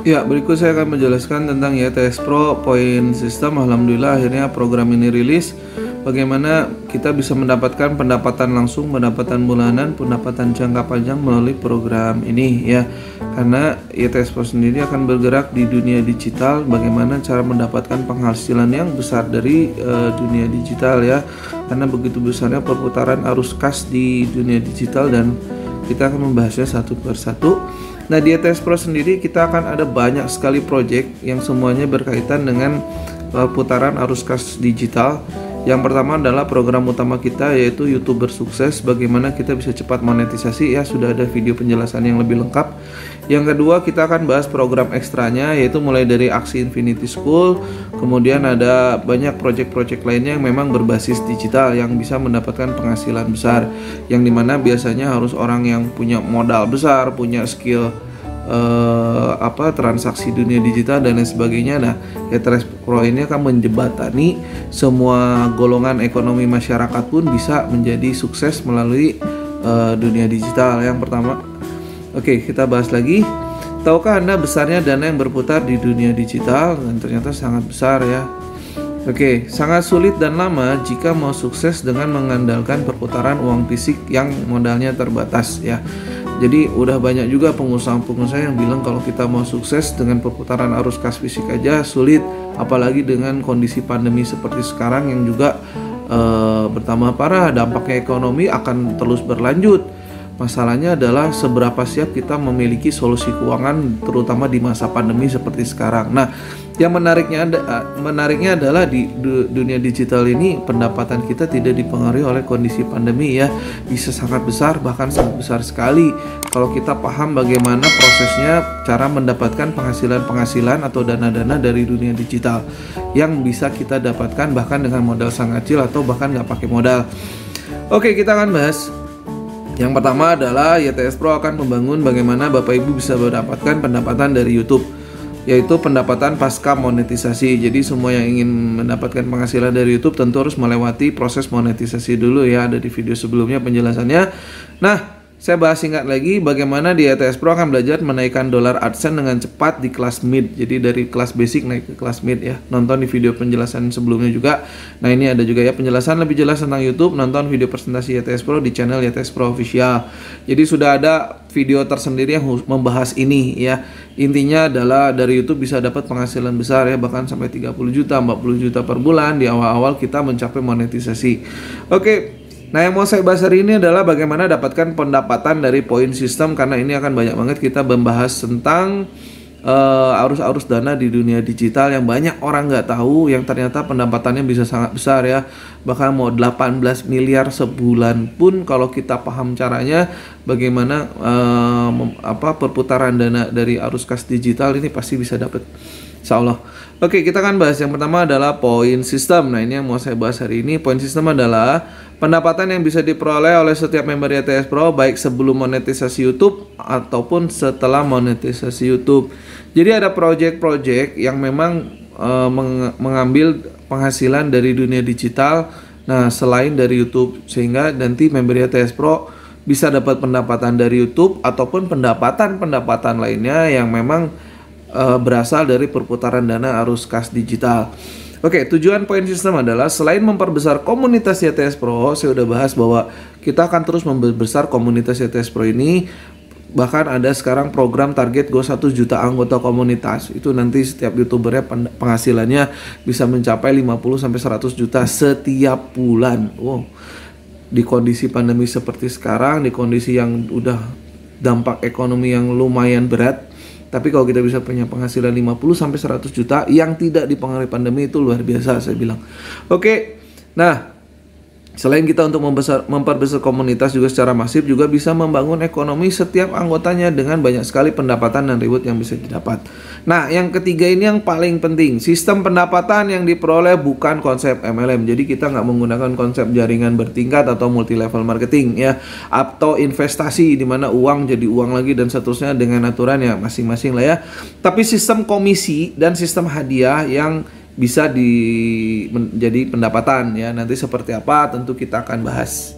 Ya, berikut saya akan menjelaskan tentang YTS Pro Point System. Alhamdulillah akhirnya program ini rilis. Bagaimana kita bisa mendapatkan pendapatan langsung, pendapatan bulanan, pendapatan jangka panjang melalui program ini ya. Karena YTS Pro sendiri akan bergerak di dunia digital. Bagaimana cara mendapatkan penghasilan yang besar dari dunia digital ya. Karena begitu besarnya perputaran arus kas di dunia digital dan kita akan membahasnya satu persatu. Nah, di YTS Pro sendiri kita akan ada banyak sekali project yang semuanya berkaitan dengan putaran arus kas digital. Yang pertama adalah program utama kita yaitu YouTuber Sukses, bagaimana kita bisa cepat monetisasi ya, sudah ada video penjelasan yang lebih lengkap. Yang kedua kita akan bahas program ekstranya yaitu mulai dari Aksi Infinity School, kemudian ada banyak project-project lainnya yang memang berbasis digital yang bisa mendapatkan penghasilan besar, yang dimana biasanya harus orang yang punya modal besar, punya skill transaksi dunia digital dan lain sebagainya. Nah, YTS Pro ini akan menjembatani semua golongan ekonomi masyarakat pun bisa menjadi sukses melalui dunia digital. Yang pertama, oke, kita bahas lagi. Tahukah Anda besarnya dana yang berputar di dunia digital? Dan ternyata sangat besar ya. Oke, sangat sulit dan lama jika mau sukses dengan mengandalkan perputaran uang fisik yang modalnya terbatas ya. Jadi udah banyak juga pengusaha-pengusaha yang bilang kalau kita mau sukses dengan perputaran arus kas fisik aja sulit, apalagi dengan kondisi pandemi seperti sekarang yang juga bertambah parah, dampaknya ekonomi akan terus berlanjut. Masalahnya adalah seberapa siap kita memiliki solusi keuangan terutama di masa pandemi seperti sekarang. Nah, yang menariknya adalah di dunia digital ini pendapatan kita tidak dipengaruhi oleh kondisi pandemi ya. Bisa sangat besar, bahkan sangat besar sekali kalau kita paham bagaimana prosesnya cara mendapatkan penghasilan atau dana-dana dari dunia digital yang bisa kita dapatkan bahkan dengan modal sangat kecil atau bahkan nggak pakai modal. Oke, kita akan bahas. Yang pertama adalah YTS Pro akan membangun bagaimana Bapak Ibu bisa mendapatkan pendapatan dari YouTube, yaitu pendapatan pasca monetisasi. Jadi semua yang ingin mendapatkan penghasilan dari YouTube tentu harus melewati proses monetisasi dulu ya, ada di video sebelumnya penjelasannya. Nah, saya bahas singkat lagi bagaimana di YTS Pro akan belajar menaikkan dolar AdSense dengan cepat di kelas mid. Jadi dari kelas basic naik ke kelas mid ya. Nonton di video penjelasan sebelumnya juga. Nah, ini ada juga ya penjelasan lebih jelas tentang YouTube. Nonton video presentasi YTS Pro di channel YTS Pro Official. Jadi sudah ada video tersendiri yang membahas ini ya. Intinya adalah dari YouTube bisa dapat penghasilan besar ya, bahkan sampai 30 juta, 40 juta per bulan di awal-awal kita mencapai monetisasi. Oke. Nah, yang mau saya bahas hari ini adalah bagaimana dapatkan pendapatan dari point system, karena ini akan banyak banget kita membahas tentang arus-arus dana di dunia digital yang banyak orang nggak tahu, yang ternyata pendapatannya bisa sangat besar ya, bahkan mau 18 miliar sebulan pun kalau kita paham caranya bagaimana perputaran dana dari arus kas digital ini pasti bisa dapat, insya Allah. Oke, kita akan bahas yang pertama adalah point system. Nah, ini yang mau saya bahas hari ini. Point system adalah pendapatan yang bisa diperoleh oleh setiap member YTS Pro baik sebelum monetisasi YouTube ataupun setelah monetisasi YouTube. Jadi ada project-project yang memang mengambil penghasilan dari dunia digital, nah selain dari YouTube, sehingga nanti member YTS Pro bisa dapat pendapatan dari YouTube ataupun pendapatan lainnya yang memang berasal dari perputaran dana arus kas digital. Oke, tujuan point system adalah selain memperbesar komunitas YTS Pro, saya udah bahas bahwa kita akan terus membesar komunitas YTS Pro ini. Bahkan ada sekarang program target Go 1 juta anggota komunitas. Itu nanti setiap YouTubernya penghasilannya bisa mencapai 50-100 juta setiap bulan. Wow. Di kondisi pandemi seperti sekarang, di kondisi yang udah dampak ekonomi yang lumayan berat, tapi kalau kita bisa punya penghasilan 50-100 juta yang tidak dipengaruhi pandemi, itu luar biasa saya bilang. Oke, nah selain kita untuk memperbesar komunitas juga secara masif, juga bisa membangun ekonomi setiap anggotanya dengan banyak sekali pendapatan dan reward yang bisa didapat. Nah, yang ketiga ini yang paling penting, sistem pendapatan yang diperoleh bukan konsep MLM. Jadi kita nggak menggunakan konsep jaringan bertingkat atau multi level marketing ya, atau investasi di mana uang jadi uang lagi dan seterusnya dengan aturan ya masing-masing lah ya. Tapi sistem komisi dan sistem hadiah yang bisa menjadi pendapatan ya. Nanti seperti apa tentu kita akan bahas.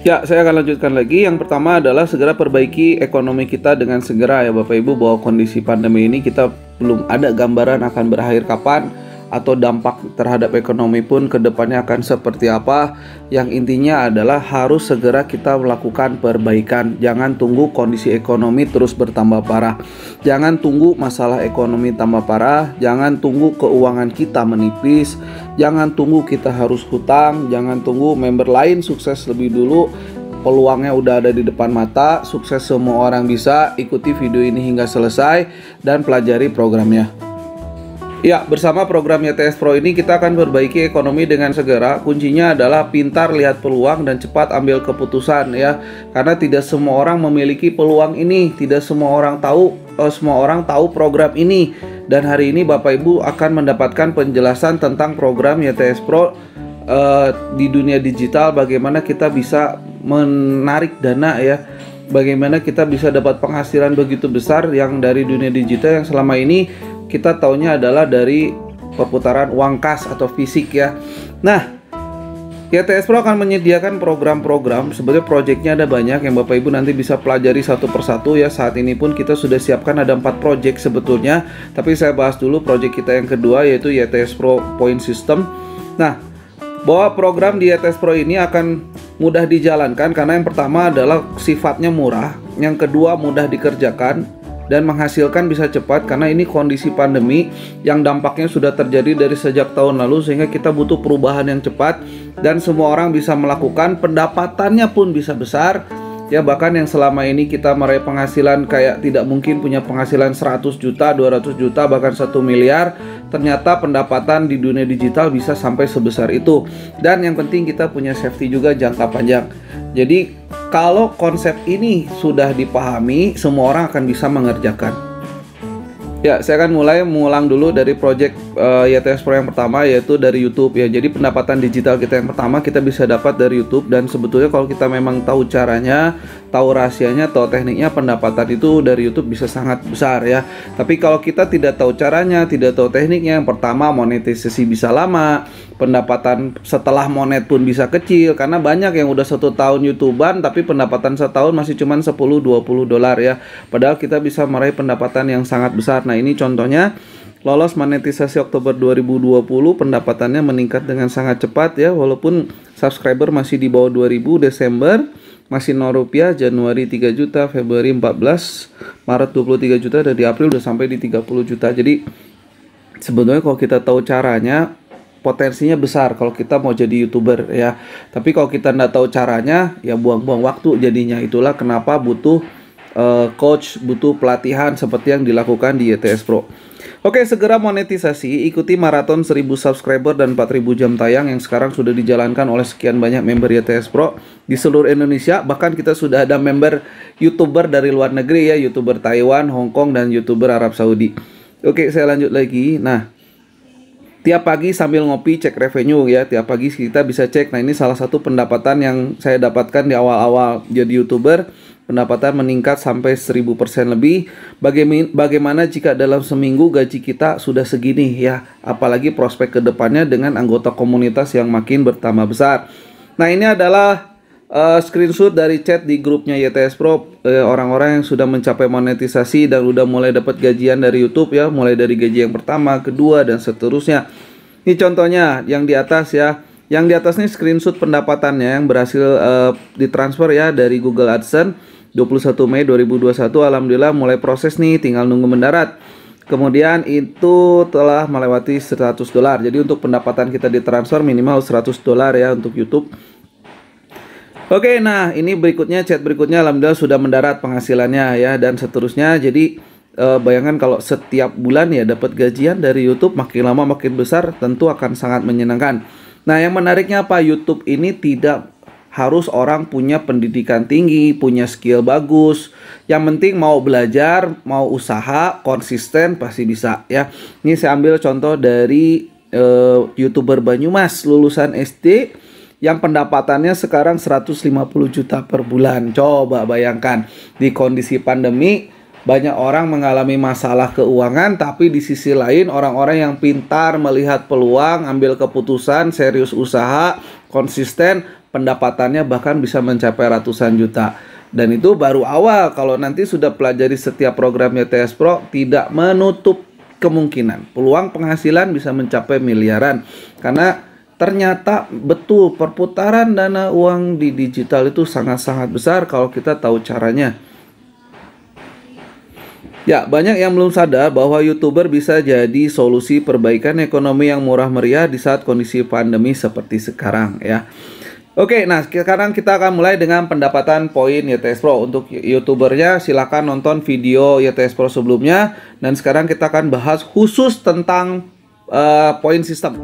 Ya, saya akan lanjutkan lagi. Yang pertama adalah segera perbaiki ekonomi kita dengan segera ya Bapak Ibu, bahwa kondisi pandemi ini kita belum ada gambaran akan berakhir kapan, atau dampak terhadap ekonomi pun ke depannya akan seperti apa. Yang intinya adalah harus segera kita melakukan perbaikan. Jangan tunggu kondisi ekonomi terus bertambah parah. Jangan tunggu masalah ekonomi tambah parah. Jangan tunggu keuangan kita menipis. Jangan tunggu kita harus hutang. Jangan tunggu member lain sukses lebih dulu. Peluangnya udah ada di depan mata. Sukses semua orang bisa. Ikuti video ini hingga selesai dan pelajari programnya. Ya, bersama program YTS Pro ini kita akan perbaiki ekonomi dengan segera. Kuncinya adalah pintar lihat peluang dan cepat ambil keputusan ya. Karena tidak semua orang memiliki peluang ini, tidak semua orang tahu program ini. Dan hari ini Bapak Ibu akan mendapatkan penjelasan tentang program YTS Pro di dunia digital, bagaimana kita bisa menarik dana ya. Bagaimana kita bisa dapat penghasilan begitu besar yang dari dunia digital yang selama ini kita taunya adalah dari perputaran uang kas atau fisik ya. Nah, YTS Pro akan menyediakan program-program. Sebetulnya proyeknya ada banyak yang Bapak Ibu nanti bisa pelajari satu persatu ya. Saat ini pun kita sudah siapkan ada 4 proyek sebetulnya. Tapi saya bahas dulu proyek kita yang kedua, yaitu YTS Pro Point System. Nah, bahwa program di YTS Pro ini akan mudah dijalankan karena yang pertama adalah sifatnya murah, yang kedua mudah dikerjakan dan menghasilkan bisa cepat karena ini kondisi pandemi yang dampaknya sudah terjadi dari sejak tahun lalu, sehingga kita butuh perubahan yang cepat dan semua orang bisa melakukan, pendapatannya pun bisa besar ya. Bahkan yang selama ini kita meraih penghasilan kayak tidak mungkin punya penghasilan 100 juta, 200 juta, bahkan 1 miliar, ternyata pendapatan di dunia digital bisa sampai sebesar itu. Dan yang penting kita punya safety juga jangka panjang. Jadi kalau konsep ini sudah dipahami, semua orang akan bisa mengerjakan. Ya, saya akan mulai mengulang dulu dari project YTS Pro yang pertama, yaitu dari YouTube ya. Jadi pendapatan digital kita yang pertama kita bisa dapat dari YouTube, dan sebetulnya kalau kita memang tahu caranya, tahu rahasianya, tahu tekniknya, pendapatan itu dari YouTube bisa sangat besar ya. Tapi kalau kita tidak tahu caranya, tidak tahu tekniknya, yang pertama monetisasi bisa lama, pendapatan setelah monet pun bisa kecil, karena banyak yang udah 1 tahun YouTuber tapi pendapatan setahun masih cuma 10-20 dolar ya. Padahal kita bisa meraih pendapatan yang sangat besar. Nah, ini contohnya lolos monetisasi Oktober 2020, pendapatannya meningkat dengan sangat cepat ya, walaupun subscriber masih di bawah 2000. Desember masih 0 rupiah, Januari 3 juta, Februari 14, Maret 23 juta, dan di April udah sampai di 30 juta. Jadi sebetulnya kalau kita tahu caranya, potensinya besar kalau kita mau jadi YouTuber ya. Tapi kalau kita nggak tahu caranya, ya buang-buang waktu jadinya. Itulah kenapa butuh coach, butuh pelatihan seperti yang dilakukan di YTS Pro. Oke, segera monetisasi, ikuti maraton 1000 subscriber dan 4000 jam tayang yang sekarang sudah dijalankan oleh sekian banyak member YTS Pro di seluruh Indonesia. Bahkan kita sudah ada member YouTuber dari luar negeri ya, YouTuber Taiwan, Hong Kong, dan YouTuber Arab Saudi. Oke, saya lanjut lagi. Nah, tiap pagi sambil ngopi cek revenue ya, tiap pagi kita bisa cek. Nah, ini salah satu pendapatan yang saya dapatkan di awal-awal jadi YouTuber. Pendapatan meningkat sampai 1000% lebih. Bagaimana jika dalam seminggu gaji kita sudah segini ya, apalagi prospek kedepannya dengan anggota komunitas yang makin bertambah besar. Nah, ini adalah screenshot dari chat di grupnya YTS Pro, orang-orang yang sudah mencapai monetisasi dan udah mulai dapat gajian dari YouTube ya, mulai dari gaji yang pertama, kedua, dan seterusnya. Ini contohnya yang di atas ya. Yang di atas ini screenshot pendapatannya yang berhasil ditransfer ya dari Google AdSense 21 Mei 2021. Alhamdulillah mulai proses nih, tinggal nunggu mendarat. Kemudian itu telah melewati 100 dolar. Jadi untuk pendapatan kita ditransfer minimal 100 dolar ya untuk YouTube. Oke, nah ini berikutnya, chat berikutnya, alhamdulillah sudah mendarat penghasilannya ya, dan seterusnya. Jadi bayangkan kalau setiap bulan ya dapat gajian dari YouTube, makin lama makin besar, tentu akan sangat menyenangkan. Nah, yang menariknya apa? YouTube ini tidak harus orang punya pendidikan tinggi, punya skill bagus. Yang penting mau belajar, mau usaha, konsisten, pasti bisa ya. Ini saya ambil contoh dari YouTuber Banyumas, lulusan SD, yang pendapatannya sekarang 150 juta per bulan. Coba bayangkan, di kondisi pandemi banyak orang mengalami masalah keuangan, tapi di sisi lain orang-orang yang pintar melihat peluang, ambil keputusan, serius usaha, konsisten, pendapatannya bahkan bisa mencapai ratusan juta. Dan itu baru awal. Kalau nanti sudah pelajari setiap program YTS Pro, tidak menutup kemungkinan peluang penghasilan bisa mencapai miliaran. Karena ternyata betul perputaran dana uang di digital itu sangat-sangat besar kalau kita tahu caranya. Ya, banyak yang belum sadar bahwa YouTuber bisa jadi solusi perbaikan ekonomi yang murah meriah di saat kondisi pandemi seperti sekarang ya. Oke, nah sekarang kita akan mulai dengan pendapatan poin YTS Pro. Untuk YouTubernya silahkan nonton video YTS Pro sebelumnya. Dan sekarang kita akan bahas khusus tentang poin sistem.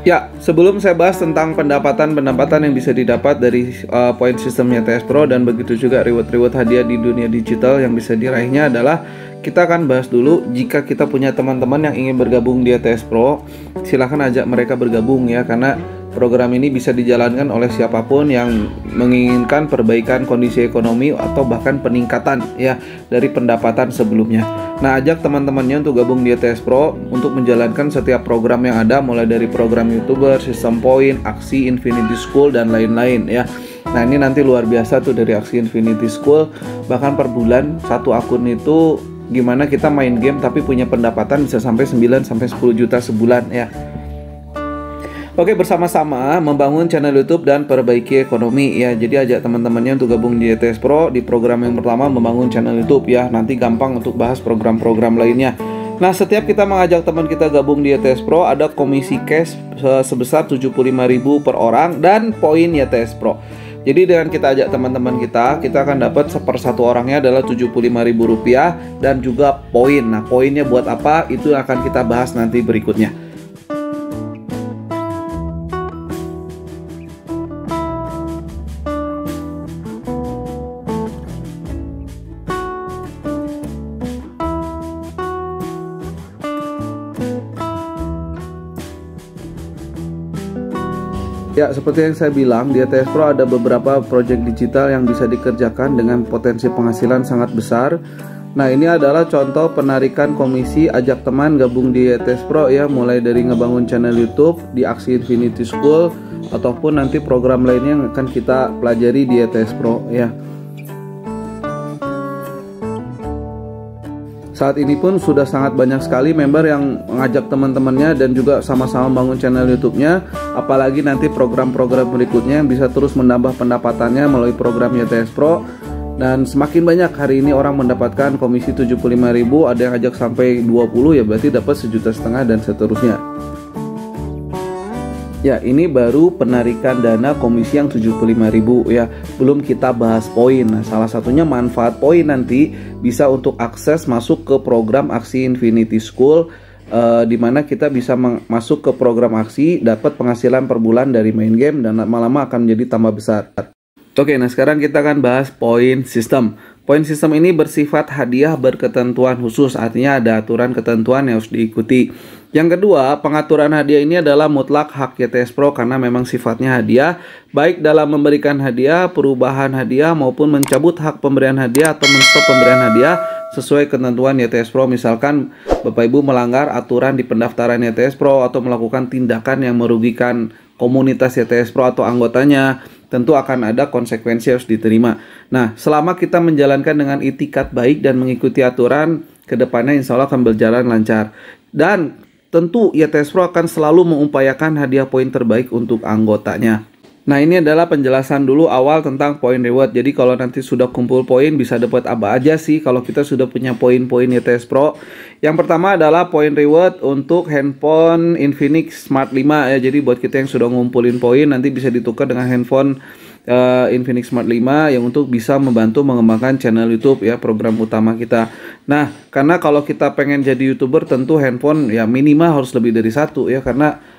Ya, sebelum saya bahas tentang pendapatan yang bisa didapat dari poin sistem YTS Pro dan begitu juga reward hadiah di dunia digital yang bisa diraihnya adalah kita akan bahas dulu jika kita punya teman-teman yang ingin bergabung di YTS Pro, silahkan ajak mereka bergabung ya, karena program ini bisa dijalankan oleh siapapun yang menginginkan perbaikan kondisi ekonomi atau bahkan peningkatan ya dari pendapatan sebelumnya. Nah, ajak teman-temannya untuk gabung di YTS Pro untuk menjalankan setiap program yang ada, mulai dari program YouTuber, sistem poin, aksi Infinity School dan lain-lain ya. Nah, ini nanti luar biasa tuh dari aksi Infinity School, bahkan per bulan satu akun itu gimana kita main game tapi punya pendapatan bisa sampai 9 sampai 10 juta sebulan ya. Oke, bersama-sama membangun channel YouTube dan perbaiki ekonomi ya. Jadi ajak teman-temannya untuk gabung di YTS Pro di program yang pertama, membangun channel YouTube ya. Nanti gampang untuk bahas program-program lainnya. Nah, setiap kita mengajak teman kita gabung di YTS Pro, ada komisi cash sebesar 75.000 per orang dan poin YTS Pro. Jadi dengan kita ajak teman-teman kita akan dapat sepersatu orangnya adalah Rp75.000 dan juga poin. Nah, poinnya buat apa? Itu akan kita bahas nanti berikutnya. Ya, seperti yang saya bilang, di YTS Pro ada beberapa proyek digital yang bisa dikerjakan dengan potensi penghasilan sangat besar. Nah, ini adalah contoh penarikan komisi ajak teman gabung di YTS Pro ya, mulai dari ngebangun channel YouTube di aksi Infinity School ataupun nanti program lainnya yang akan kita pelajari di YTS Pro ya. Saat ini pun sudah sangat banyak sekali member yang mengajak teman-temannya dan juga sama-sama bangun channel YouTube-nya. Apalagi nanti program-program berikutnya yang bisa terus menambah pendapatannya melalui program YTS Pro. Dan semakin banyak hari ini orang mendapatkan komisi 75.000, ada yang ajak sampai 20 ya, berarti dapat 1,5 juta dan seterusnya. Ya, ini baru penarikan dana komisi yang 75.000 ya. Belum kita bahas poin. Nah, salah satunya manfaat poin nanti bisa untuk akses masuk ke program aksi Infinity School, di mana kita bisa masuk ke program aksi, dapat penghasilan per bulan dari main game dan lama-lama akan menjadi tambah besar. Oke, nah sekarang kita akan bahas poin sistem. Poin sistem ini bersifat hadiah berketentuan khusus, artinya ada aturan ketentuan yang harus diikuti. Yang kedua, pengaturan hadiah ini adalah mutlak hak YTS Pro karena memang sifatnya hadiah, baik dalam memberikan hadiah, perubahan hadiah, maupun mencabut hak pemberian hadiah atau menstop pemberian hadiah sesuai ketentuan YTS Pro. Misalkan Bapak Ibu melanggar aturan di pendaftaran YTS Pro atau melakukan tindakan yang merugikan komunitas YTS Pro atau anggotanya, tentu akan ada konsekuensi harus diterima. Nah, selama kita menjalankan dengan itikat baik dan mengikuti aturan, kedepannya insya Allah akan berjalan lancar. Dan tentu YTS Pro akan selalu mengupayakan hadiah poin terbaik untuk anggotanya. Nah, ini adalah penjelasan dulu awal tentang poin reward. Jadi kalau nanti sudah kumpul poin bisa dapat apa aja sih kalau kita sudah punya poin-poin YTS Pro. Yang pertama adalah poin reward untuk handphone Infinix Smart 5 ya. Jadi buat kita yang sudah ngumpulin poin nanti bisa ditukar dengan handphone Infinix Smart 5 yang untuk bisa membantu mengembangkan channel YouTube ya, program utama kita. Nah, karena kalau kita pengen jadi YouTuber tentu handphone ya minimal harus lebih dari satu ya, karena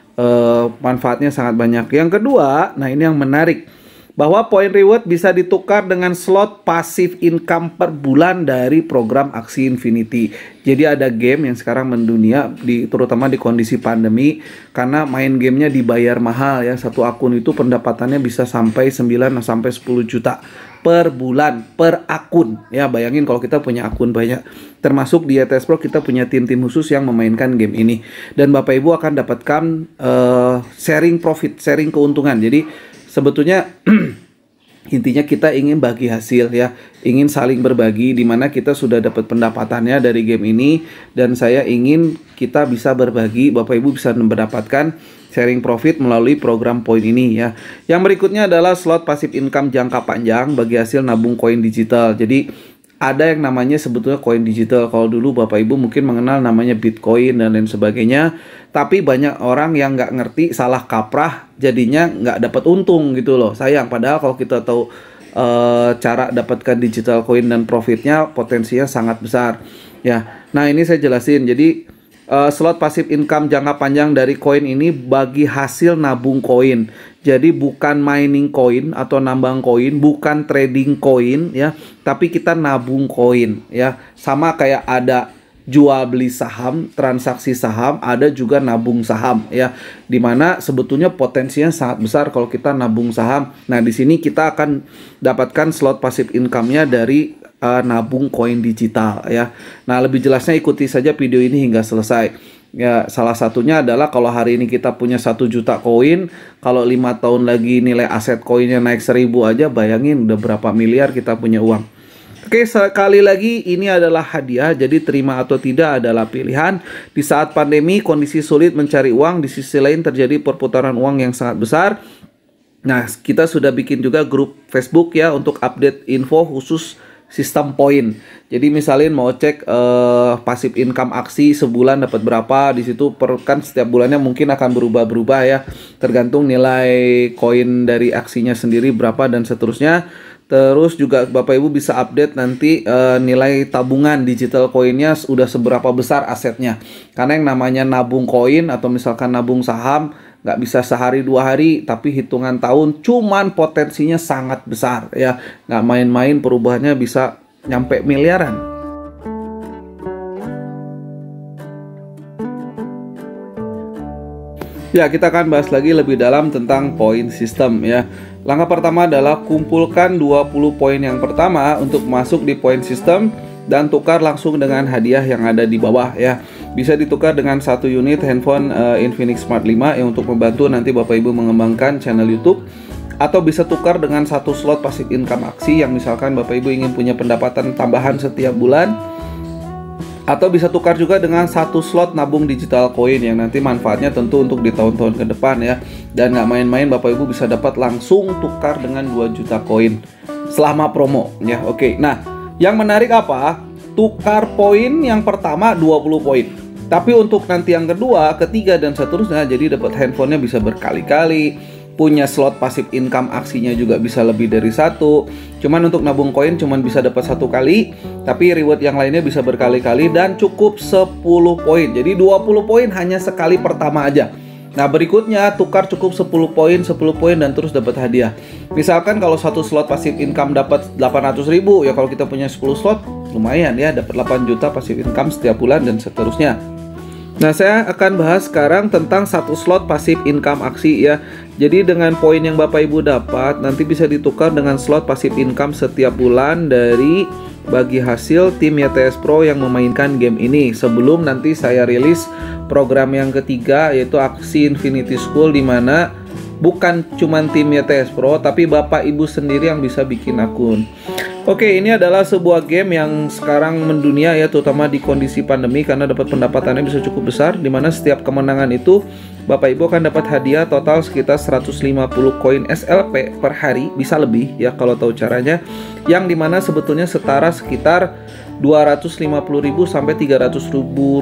manfaatnya sangat banyak. Yang kedua, nah ini yang menarik, bahwa poin reward bisa ditukar dengan slot passive income per bulan dari program Axie Infinity. Jadi ada game yang sekarang mendunia, terutama di kondisi pandemi, karena main gamenya dibayar mahal ya. Satu akun itu pendapatannya bisa sampai 9 sampai 10 juta per bulan per akun ya. Bayangin kalau kita punya akun banyak, termasuk di ETS Pro kita punya tim-tim khusus yang memainkan game ini, dan Bapak Ibu akan dapatkan sharing profit, sharing keuntungan. Jadi sebetulnya intinya kita ingin bagi hasil ya, ingin saling berbagi, di mana kita sudah dapat pendapatannya dari game ini, dan saya ingin kita bisa berbagi, Bapak Ibu bisa mendapatkan sharing profit melalui program poin ini ya. Yang berikutnya adalah slot passive income jangka panjang bagi hasil nabung koin digital. Jadi ada yang namanya sebetulnya koin digital. Kalau dulu Bapak Ibu mungkin mengenal namanya Bitcoin dan lain sebagainya, tapi banyak orang yang nggak ngerti, salah kaprah, jadinya nggak dapat untung gitu loh. Sayang, padahal kalau kita tahu cara dapatkan digital coin dan profitnya, potensinya sangat besar ya. Nah, ini saya jelasin. Jadi slot passive income jangka panjang dari koin ini bagi hasil nabung koin. Jadi bukan mining koin atau nambang koin, bukan trading koin ya, tapi kita nabung koin ya. Sama kayak ada jual beli saham, transaksi saham, ada juga nabung saham ya. Dimana sebetulnya potensinya sangat besar kalau kita nabung saham. Nah, di sini kita akan dapatkan slot passive income-nya dari nabung koin digital ya. Nah, lebih jelasnya ikuti saja video ini hingga selesai. Ya, salah satunya adalah kalau hari ini kita punya 1 juta koin, kalau 5 tahun lagi nilai aset koinnya naik 1000 aja, bayangin udah berapa miliar kita punya uang. Oke, sekali lagi ini adalah hadiah, jadi terima atau tidak adalah pilihan. Di saat pandemi, kondisi sulit mencari uang, di sisi lain terjadi perputaran uang yang sangat besar. Nah, kita sudah bikin juga grup Facebook ya untuk update info khusus sistem poin. Jadi misalnya mau cek passive income Axie sebulan dapat berapa, di situ kan setiap bulannya mungkin akan berubah-berubah ya, tergantung nilai koin dari Axienya sendiri berapa dan seterusnya. Terus juga Bapak Ibu bisa update nanti nilai tabungan digital koinnya udah seberapa besar asetnya. Karena yang namanya nabung koin atau misalkan nabung saham nggak bisa sehari 2 hari, tapi hitungan tahun, cuman potensinya sangat besar ya. Nggak main-main, perubahannya bisa nyampe miliaran. Ya, kita akan bahas lagi lebih dalam tentang poin sistem ya. Langkah pertama adalah kumpulkan 20 poin yang pertama untuk masuk di poin sistem dan tukar langsung dengan hadiah yang ada di bawah ya. Bisa ditukar dengan 1 unit handphone Infinix Smart 5 yang untuk membantu nanti Bapak Ibu mengembangkan channel YouTube, atau bisa tukar dengan 1 slot passive income Axie yang misalkan Bapak Ibu ingin punya pendapatan tambahan setiap bulan, atau bisa tukar juga dengan 1 slot nabung digital coin yang nanti manfaatnya tentu untuk di tahun-tahun ke depan ya. Dan nggak main-main, Bapak Ibu bisa dapat langsung tukar dengan 2 juta koin selama promo ya. Oke, nah yang menarik apa? Tukar poin yang pertama 20 poin. Tapi untuk nanti yang kedua, ketiga, dan seterusnya, jadi dapat handphonenya bisa berkali-kali, punya slot passive income Axienya juga bisa lebih dari 1. Cuman untuk nabung koin cuman bisa dapat 1 kali, tapi reward yang lainnya bisa berkali-kali dan cukup 10 poin. Jadi 20 poin hanya sekali pertama aja. Nah, berikutnya tukar cukup 10 poin dan terus dapat hadiah. Misalkan kalau 1 slot passive income dapat 800.000, ya kalau kita punya 10 slot lumayan ya, dapat 8 juta passive income setiap bulan dan seterusnya. Nah, saya akan bahas sekarang tentang 1 slot passive income Axie ya. Jadi dengan poin yang Bapak Ibu dapat nanti bisa ditukar dengan slot passive income setiap bulan dari bagi hasil tim ETS Pro yang memainkan game ini. Sebelum nanti saya rilis program yang ketiga, yaitu Axie Infinity School, di mana bukan cuman tim ETS Pro tapi Bapak Ibu sendiri yang bisa bikin akun. Oke, ini adalah sebuah game yang sekarang mendunia ya, terutama di kondisi pandemi, karena dapat pendapatannya bisa cukup besar, dimana setiap kemenangan itu Bapak Ibu akan dapat hadiah total sekitar 150 koin SLP per hari, bisa lebih ya kalau tahu caranya, yang dimana sebetulnya setara sekitar 250.000 sampai 300.000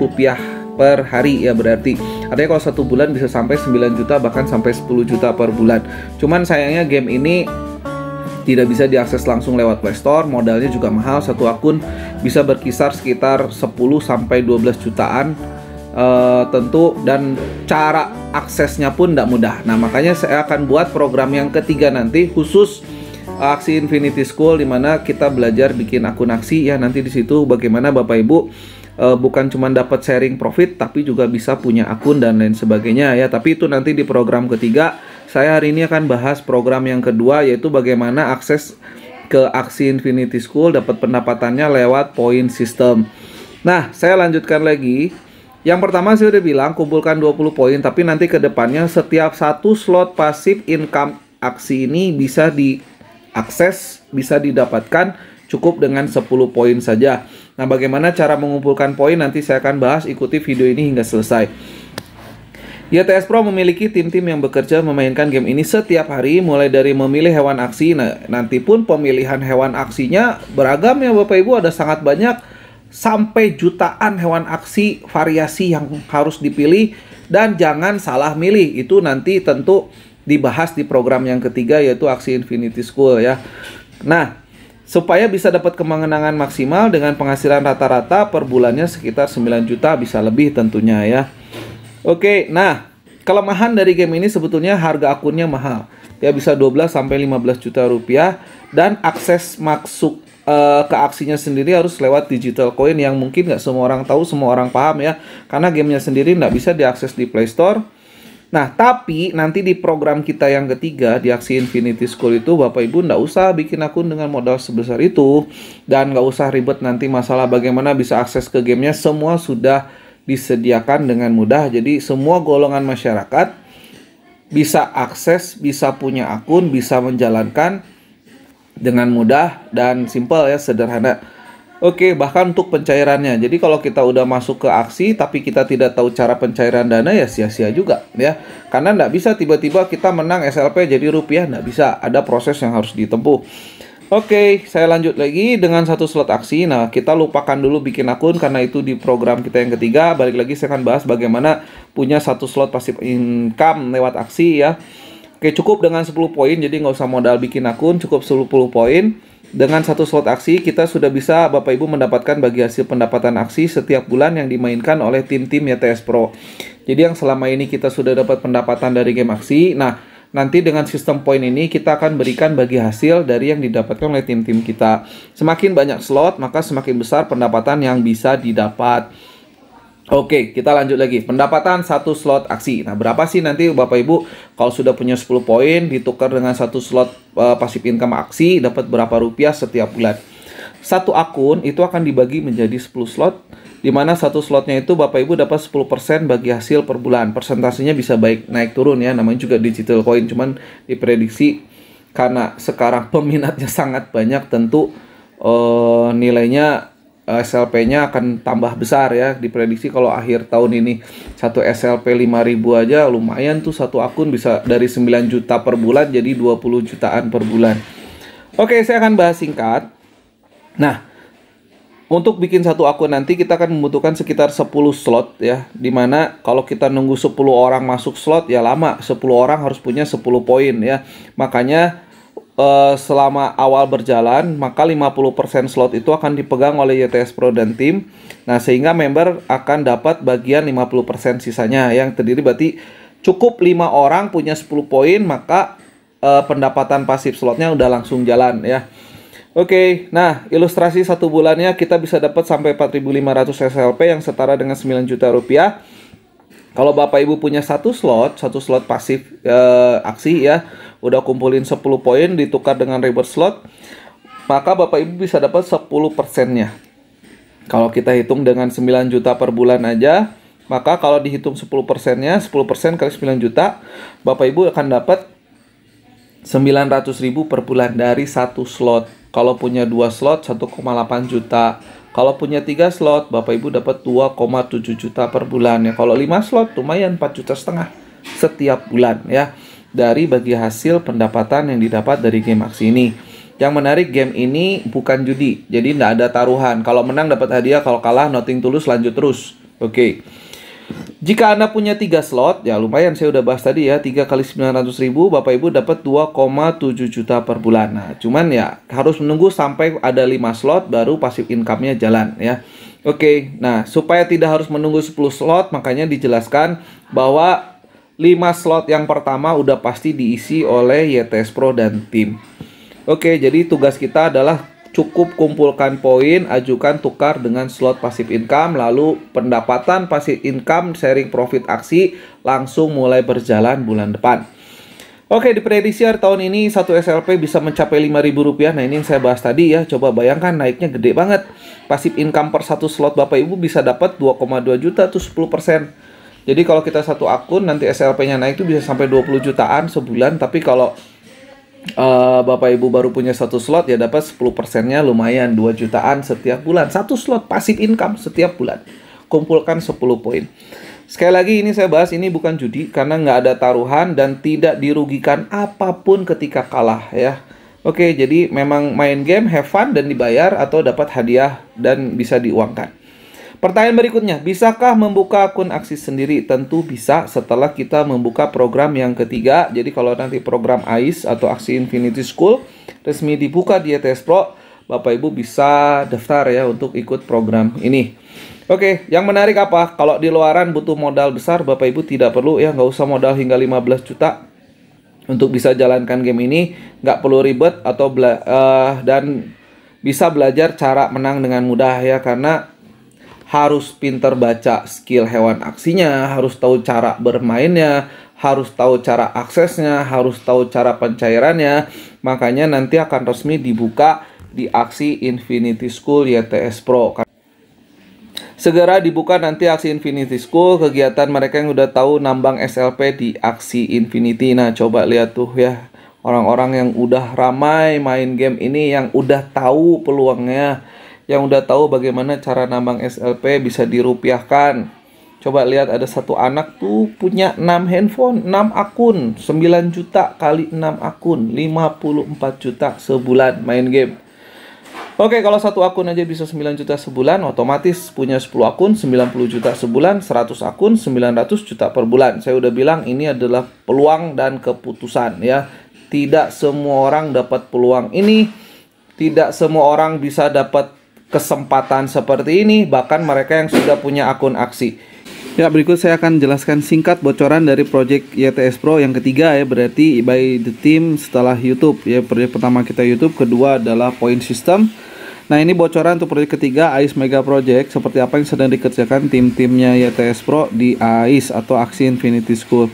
rupiah per hari ya. Berarti artinya kalau 1 bulan bisa sampai 9 juta bahkan sampai 10 juta per bulan. Cuman sayangnya game ini tidak bisa diakses langsung lewat Play Store, modalnya juga mahal, 1 akun bisa berkisar sekitar 10 sampai 12 jutaan tentu, dan cara aksesnya pun tidak mudah. Nah, makanya saya akan buat program yang ketiga nanti khusus Aksi Infinity School, dimana kita belajar bikin akun aksi ya. Nanti di situ bagaimana Bapak Ibu bukan cuma dapat sharing profit, tapi juga bisa punya akun dan lain sebagainya ya. Tapi itu nanti di program ketiga. Saya hari ini akan bahas program yang kedua, yaitu bagaimana akses ke Aksi Infinity School, dapat pendapatannya lewat poin system. Nah, saya lanjutkan lagi. Yang pertama saya udah bilang kumpulkan 20 poin, tapi nanti ke depannya setiap satu slot pasif income aksi ini bisa diakses, bisa didapatkan cukup dengan 10 poin saja. Nah, bagaimana cara mengumpulkan poin nanti saya akan bahas, ikuti video ini hingga selesai. YTS Pro memiliki tim-tim yang bekerja memainkan game ini setiap hari, mulai dari memilih hewan aksi. Nah, nanti pun pemilihan hewan aksinya beragam ya Bapak Ibu, ada sangat banyak, sampai jutaan hewan aksi variasi yang harus dipilih, dan jangan salah milih. Itu nanti tentu dibahas di program yang ketiga, yaitu Aksi Infinity School ya. Nah, supaya bisa dapat kemenangan maksimal dengan penghasilan rata-rata per bulannya sekitar 9 juta, bisa lebih tentunya ya. Oke, nah kelemahan dari game ini sebetulnya harga akunnya mahal. Ya, bisa 12 sampai 15 juta rupiah, dan akses masuk ke aksinya sendiri harus lewat digital coin yang mungkin nggak semua orang tahu, semua orang paham ya. Karena gamenya sendiri nggak bisa diakses di Play Store. Nah, tapi nanti di program kita yang ketiga, di Aksi Infinity School itu, Bapak Ibu nggak usah bikin akun dengan modal sebesar itu, dan nggak usah ribet nanti masalah bagaimana bisa akses ke gamenya. Semua sudah disediakan dengan mudah. Jadi semua golongan masyarakat bisa akses, bisa punya akun, bisa menjalankan dengan mudah dan simple ya, sederhana. Oke, bahkan untuk pencairannya. Jadi kalau kita udah masuk ke aksi tapi kita tidak tahu cara pencairan dana, ya sia-sia juga ya. Karena nggak bisa tiba-tiba kita menang SLP jadi rupiah, nggak bisa. Ada proses yang harus ditempuh. Oke, saya lanjut lagi dengan satu slot aksi. Nah, kita lupakan dulu bikin akun karena itu di program kita yang ketiga. Balik lagi saya akan bahas bagaimana punya satu slot pasif income lewat aksi ya. Oke, cukup dengan 10 poin, jadi nggak usah modal bikin akun, cukup 10 poin. Dengan satu slot aksi, kita sudah bisa Bapak Ibu mendapatkan bagi hasil pendapatan aksi setiap bulan yang dimainkan oleh tim-tim YTS Pro. Jadi yang selama ini kita sudah dapat pendapatan dari game aksi. Nah, nanti dengan sistem poin ini kita akan berikan bagi hasil dari yang didapatkan oleh tim-tim kita. Semakin banyak slot, maka semakin besar pendapatan yang bisa didapat. Oke, kita lanjut lagi. Pendapatan satu slot aksi. Nah, berapa sih nanti Bapak Ibu kalau sudah punya 10 poin ditukar dengan satu slot pasif income aksi, dapat berapa rupiah setiap bulan? Satu akun itu akan dibagi menjadi 10 slot, di mana satu slotnya itu Bapak Ibu dapat 10% bagi hasil per bulan. Persentasenya bisa baik naik turun ya, namanya juga digital coin, cuman diprediksi karena sekarang peminatnya sangat banyak, tentu nilainya SLP-nya akan tambah besar ya. Diprediksi kalau akhir tahun ini satu SLP 5.000 aja lumayan tuh, satu akun bisa dari 9 juta per bulan jadi 20 jutaan per bulan. Oke, saya akan bahas singkat. Nah, untuk bikin satu akun nanti kita akan membutuhkan sekitar 10 slot ya. Dimana kalau kita nunggu 10 orang masuk slot ya lama, 10 orang harus punya 10 poin ya. Makanya selama awal berjalan, maka 50% slot itu akan dipegang oleh YTS Pro dan tim. Nah, sehingga member akan dapat bagian 50% sisanya, yang terdiri berarti cukup 5 orang punya 10 poin, maka pendapatan pasif slotnya udah langsung jalan ya. Oke, nah ilustrasi satu bulannya kita bisa dapat sampai 4.500 SLP yang setara dengan 9 juta rupiah. Kalau Bapak Ibu punya satu slot pasif aksi ya, udah kumpulin 10 poin ditukar dengan reward slot, maka Bapak Ibu bisa dapat 10%-nya. Kalau kita hitung dengan 9 juta per bulan aja, maka kalau dihitung 10%-nya, 10% kali 9 juta, Bapak Ibu akan dapat 900.000 per bulan dari satu slot. Kalau punya 2 slot 1,8 juta. Kalau punya 3 slot, Bapak Ibu dapat 2,7 juta per bulan ya. Kalau 5 slot lumayan 4,5 juta setiap bulan ya. Dari bagi hasil pendapatan yang didapat dari game aksi ini. Yang menarik, game ini bukan judi. Jadi nggak ada taruhan. Kalau menang dapat hadiah, kalau kalah nothing tulus, lanjut terus. Oke. Jika Anda punya 3 slot, ya lumayan, saya udah bahas tadi ya, 3 kali 900.000, Bapak Ibu dapat 2,7 juta per bulan. Nah, cuman ya harus menunggu sampai ada 5 slot baru passive income-nya jalan ya. Oke, nah supaya tidak harus menunggu 10 slot, makanya dijelaskan bahwa 5 slot yang pertama udah pasti diisi oleh YTS Pro dan tim. Oke, jadi tugas kita adalah cukup kumpulkan poin, ajukan tukar dengan slot passive income, lalu pendapatan passive income sharing profit aksi langsung mulai berjalan bulan depan. Oke, diprediksi tahun ini satu SLP bisa mencapai Rp5.000. Nah, ini yang saya bahas tadi ya. Coba bayangkan naiknya gede banget. Passive income per satu slot Bapak Ibu bisa dapat 2,2 juta tuh 10%. Jadi kalau kita satu akun nanti SLP-nya naik tuh bisa sampai 20 jutaan sebulan. Tapi kalau Bapak Ibu baru punya satu slot ya dapat 10%-nya lumayan 2 jutaan setiap bulan. Satu slot passive income setiap bulan. Kumpulkan 10 poin. Sekali lagi ini saya bahas ini bukan judi karena nggak ada taruhan dan tidak dirugikan apapun ketika kalah ya. Oke, jadi memang main game, have fun dan dibayar atau dapat hadiah dan bisa diuangkan. Pertanyaan berikutnya, bisakah membuka akun aksi sendiri? Tentu bisa setelah kita membuka program yang ketiga. Jadi kalau nanti program AIS atau Aksi Infinity School resmi dibuka di YTS Pro, Bapak Ibu bisa daftar ya untuk ikut program ini. Oke, yang menarik apa? Kalau di luaran butuh modal besar, Bapak Ibu tidak perlu ya, nggak usah modal hingga 15 juta untuk bisa jalankan game ini, nggak perlu ribet atau dan bisa belajar cara menang dengan mudah ya, karena harus pinter baca skill hewan aksinya, harus tahu cara bermainnya, harus tahu cara aksesnya, harus tahu cara pencairannya. Makanya nanti akan resmi dibuka di Aksi Infinity School YTS Pro. Segera dibuka nanti Aksi Infinity School, kegiatan mereka yang udah tahu nambang SLP di Aksi Infinity. Nah, coba lihat tuh ya, orang-orang yang udah ramai main game ini, yang udah tahu peluangnya, yang udah tahu bagaimana cara nambang SLP bisa dirupiahkan. Coba lihat, ada satu anak tuh punya 6 handphone, 6 akun, 9 juta kali 6 akun, 54 juta sebulan main game. Oke, kalau satu akun aja bisa 9 juta sebulan, otomatis punya 10 akun 90 juta sebulan, 100 akun 900 juta per bulan. Saya udah bilang ini adalah peluang dan keputusan ya. Tidak semua orang dapat peluang ini, tidak semua orang bisa dapat kesempatan seperti ini, bahkan mereka yang sudah punya akun aksi. Ya, berikut saya akan jelaskan singkat bocoran dari project YTS Pro yang ketiga ya, berarti by the team setelah YouTube ya. Project pertama kita YouTube, kedua adalah point system. Nah, ini bocoran untuk project ketiga AIS Mega Project, seperti apa yang sedang dikerjakan tim-timnya YTS Pro di AIS atau Aksi Infinity School.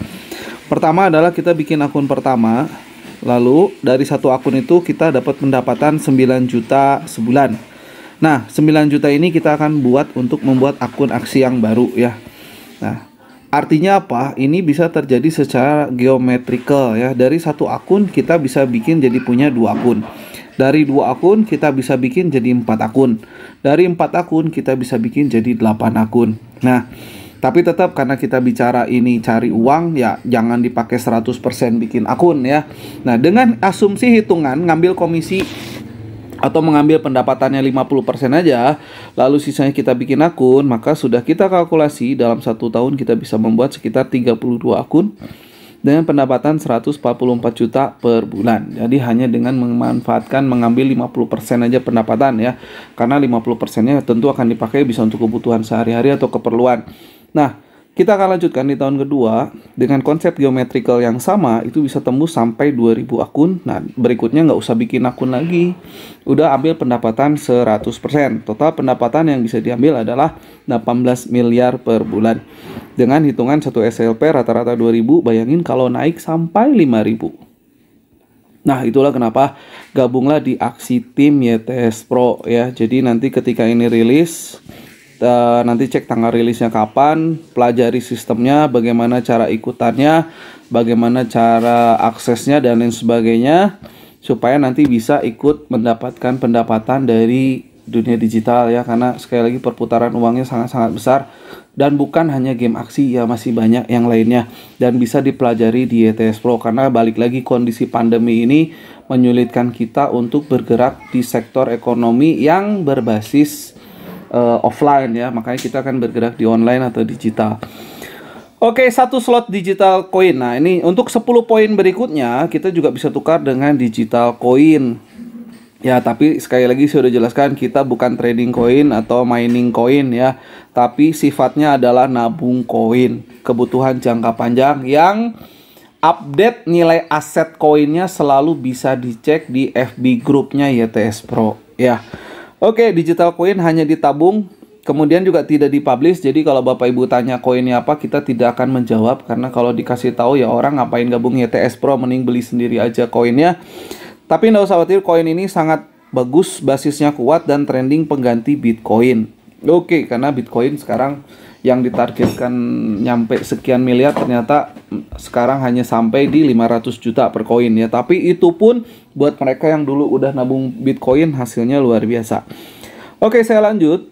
Pertama adalah kita bikin akun pertama, lalu dari satu akun itu kita dapat pendapatan 9 juta sebulan. Nah, 9 juta ini kita akan buat untuk membuat akun aksi yang baru ya. Nah, artinya apa? Ini bisa terjadi secara geometrikal ya. Dari satu akun kita bisa bikin jadi punya 2 akun. Dari 2 akun kita bisa bikin jadi 4 akun. Dari 4 akun kita bisa bikin jadi 8 akun. Nah, tapi tetap karena kita bicara ini cari uang ya, jangan dipakai 100% bikin akun ya. Nah, dengan asumsi hitungan ngambil komisi atau mengambil pendapatannya 50% aja, lalu sisanya kita bikin akun, maka sudah kita kalkulasi dalam 1 tahun kita bisa membuat sekitar 32 akun dengan pendapatan 144 juta per bulan. Jadi hanya dengan memanfaatkan mengambil 50% aja pendapatan ya, karena 50%-nya tentu akan dipakai bisa untuk kebutuhan sehari-hari atau keperluan. Nah, kita akan lanjutkan di tahun kedua dengan konsep geometrikal yang sama, itu bisa tembus sampai 2000 akun. Nah, berikutnya nggak usah bikin akun lagi, udah ambil pendapatan 100%. Total pendapatan yang bisa diambil adalah 18 miliar per bulan. Dengan hitungan satu SLP rata-rata 2000, bayangin kalau naik sampai 5000. Nah, itulah kenapa gabunglah di Aksi Tim YTS Pro ya. Jadi nanti ketika ini rilis, nanti cek tanggal rilisnya kapan, pelajari sistemnya, bagaimana cara ikutannya, bagaimana cara aksesnya dan lain sebagainya, supaya nanti bisa ikut mendapatkan pendapatan dari dunia digital ya, karena sekali lagi perputaran uangnya sangat-sangat besar dan bukan hanya game aksi ya, masih banyak yang lainnya dan bisa dipelajari di YTS Pro, karena balik lagi kondisi pandemi ini menyulitkan kita untuk bergerak di sektor ekonomi yang berbasis offline ya, makanya kita akan bergerak di online atau digital. Oke, 1 slot digital coin. Nah, ini untuk 10 poin berikutnya kita juga bisa tukar dengan digital coin. Ya, tapi sekali lagi saya udah jelaskan, kita bukan trading koin atau mining koin ya, tapi sifatnya adalah nabung koin, kebutuhan jangka panjang yang update nilai aset koinnya selalu bisa dicek di FB grupnya YTS Pro ya. Oke, digital koin hanya ditabung, kemudian juga tidak dipublish. Jadi kalau Bapak Ibu tanya koinnya apa, kita tidak akan menjawab, karena kalau dikasih tahu ya orang ngapain gabung YTS Pro, mending beli sendiri aja koinnya. Tapi nggak usah khawatir, koin ini sangat bagus, basisnya kuat dan trending pengganti Bitcoin. Oke, karena Bitcoin sekarang yang ditargetkan nyampe sekian miliar, ternyata sekarang hanya sampai di 500 juta per koin ya. Tapi itu pun buat mereka yang dulu udah nabung Bitcoin, hasilnya luar biasa. Oke, saya lanjut.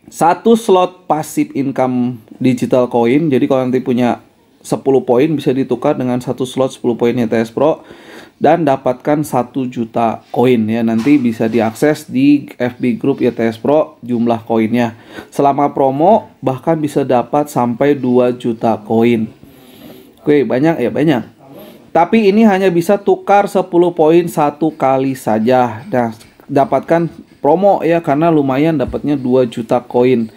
Satu slot passive income digital coin. Jadi kalau nanti punya 10 poin bisa ditukar dengan satu slot 10 poin YTS Pro dan dapatkan 1 juta koin ya. Nanti bisa diakses di FB Group YTS Pro jumlah koinnya. Selama promo bahkan bisa dapat sampai 2 juta koin. Oke, banyak ya, banyak. Tapi ini hanya bisa tukar 10 poin satu kali saja. Nah, dapatkan promo ya, karena lumayan dapatnya 2 juta koin.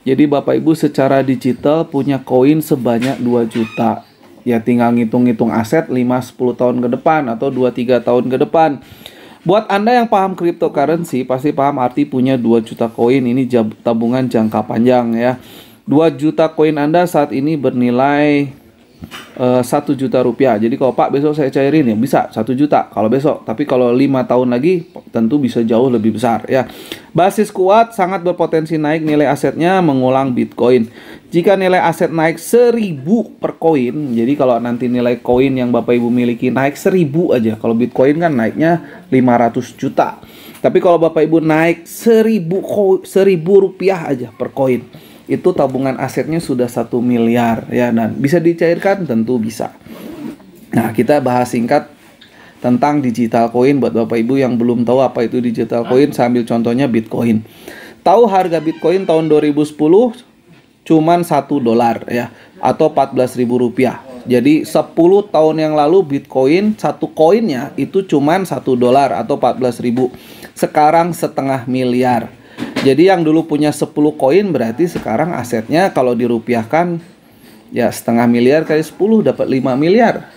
Jadi Bapak Ibu secara digital punya koin sebanyak 2 juta. Ya tinggal ngitung-ngitung aset 5-10 tahun ke depan atau 2-3 tahun ke depan. Buat Anda yang paham cryptocurrency pasti paham arti punya 2 juta koin. Ini tabungan jangka panjang ya. 2 juta koin Anda saat ini bernilai 1 juta rupiah. Jadi kalau Pak besok saya cairin ya bisa 1 juta kalau besok. Tapi kalau 5 tahun lagi tentu bisa jauh lebih besar ya. Basis kuat, sangat berpotensi naik nilai asetnya mengulang Bitcoin. Jika nilai aset naik 1000 per koin, jadi kalau nanti nilai koin yang Bapak Ibu miliki naik 1000 aja. Kalau Bitcoin kan naiknya 500 juta. Tapi kalau Bapak Ibu naik 1000 rupiah aja per koin, itu tabungan asetnya sudah 1 miliar ya, dan bisa dicairkan, tentu bisa. Nah, kita bahas singkat tentang digital coin buat Bapak Ibu yang belum tahu apa itu digital coin. Saya ambil contohnya Bitcoin. Tahu harga Bitcoin tahun 2010 cuman $1 ya, atau 14.000 rupiah. Jadi 10 tahun yang lalu Bitcoin satu koinnya itu cuman $1 atau 14.000. Sekarang 1,5 miliar. Jadi yang dulu punya 10 koin berarti sekarang asetnya kalau dirupiahkan ya 1,5 miliar kali 10 dapat 5 miliar.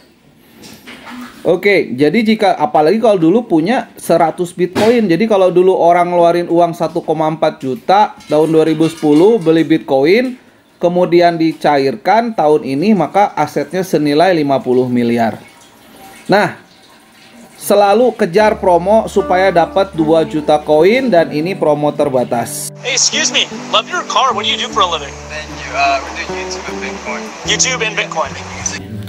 Oke, jadi jika apalagi kalau dulu punya 100 Bitcoin. Jadi kalau dulu orang ngeluarin uang 1,4 juta tahun 2010 beli Bitcoin, kemudian dicairkan tahun ini, maka asetnya senilai 50 miliar. Nah, selalu kejar promo supaya dapat 2 juta koin, dan ini promo terbatas. Hey, excuse me. Love your car. What do you do for a living? Thank you. We do YouTube and Bitcoin. YouTube and Bitcoin.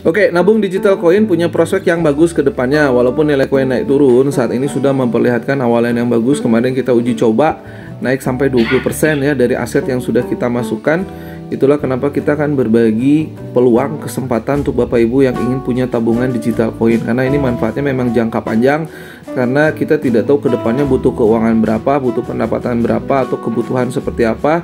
Oke, nabung digital coin punya prospek yang bagus ke depannya. Walaupun nilai koin naik turun, saat ini sudah memperlihatkan awalan yang bagus. Kemarin kita uji coba naik sampai 20% ya dari aset yang sudah kita masukkan. Itulah kenapa kita akan berbagi peluang, kesempatan untuk Bapak Ibu yang ingin punya tabungan digital coin. Karena ini manfaatnya memang jangka panjang, karena kita tidak tahu ke depannya butuh keuangan berapa, butuh pendapatan berapa, atau kebutuhan seperti apa.